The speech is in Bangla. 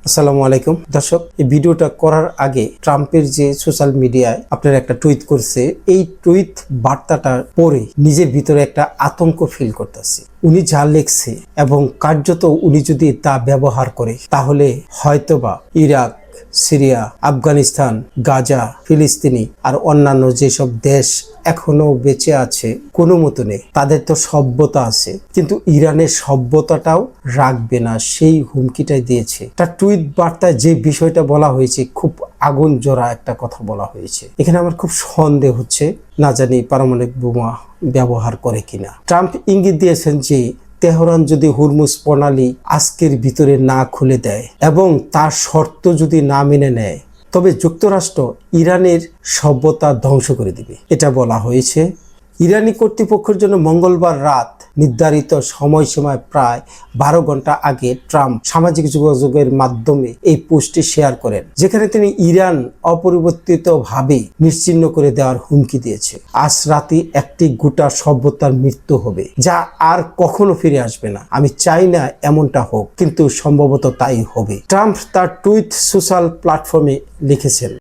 আসসালামু আলাইকুম দর্শক, এই ভিডিওটা করার আগে ট্রাম্পের যে সোশ্যাল মিডিয়ায় আপনার একটা টুইট করছে, এই টুইট বার্তাটা পড়ে নিজের ভিতরে একটা আতঙ্ক ফিল করতেছি। উনি যা লিখছে এবং কার্যত উনি যদি তা ব্যবহার করে তাহলে হয়তোবা ইরাক, সিরিয়া, আফগানিস্তান, গাজা, ফিলিস্তিনি আর অন্যান্য যেসব দেশ এখনো বেঁচে আছে কোনো মতো নেই, তাদের তো সভ্যতা আছে, কিন্তু ইরানের সভ্যতাটাও রাখবে না, সেই হুমকিটাই দিয়েছে। তার টুইট বার্তায় যে বিষয়টা বলা হয়েছে, খুব আগুন জোড়া একটা কথা বলা হয়েছে। এখানে আমার খুব সন্দেহ হচ্ছে, না জানি পারমাণবিক বোমা ব্যবহার করে কিনা। ট্রাম্প ইঙ্গিত দিয়েছেন যে তেহরান যদি হুরমুজ প্রণালী আজকের ভিতরে না খুলে দেয় এবং তার শর্ত যদি না মেনে নেয়, তবে যুক্তরাষ্ট্র ইরানের সভ্যতা ধ্বংস করে দিবে, এটা বলা হয়েছে। ইরানি কর্তৃপক্ষের জন্য মঙ্গলবার রাত নির্ধারিত সময়সীমায় প্রায় 12 ঘন্টা আগে ট্রাম্প সামাজিক যোগাযোগের মাধ্যমে এই পোস্টটি শেয়ার করেন, যেখানে তিনি ইরান অপরিবর্তিতভাবে নিশ্চিহ্ন করে দেওয়ার হুমকি দিয়েছে। আজ রাতে একটি গোটা সভ্যতার মৃত্যু হবে, যা আর কখনো ফিরে আসবে না। আমি চাই না এমনটা হোক, কিন্তু সম্ভবত তাই হবে। ট্রাম্প তার টুইট সোশ্যাল প্ল্যাটফর্মে লিখেছেন,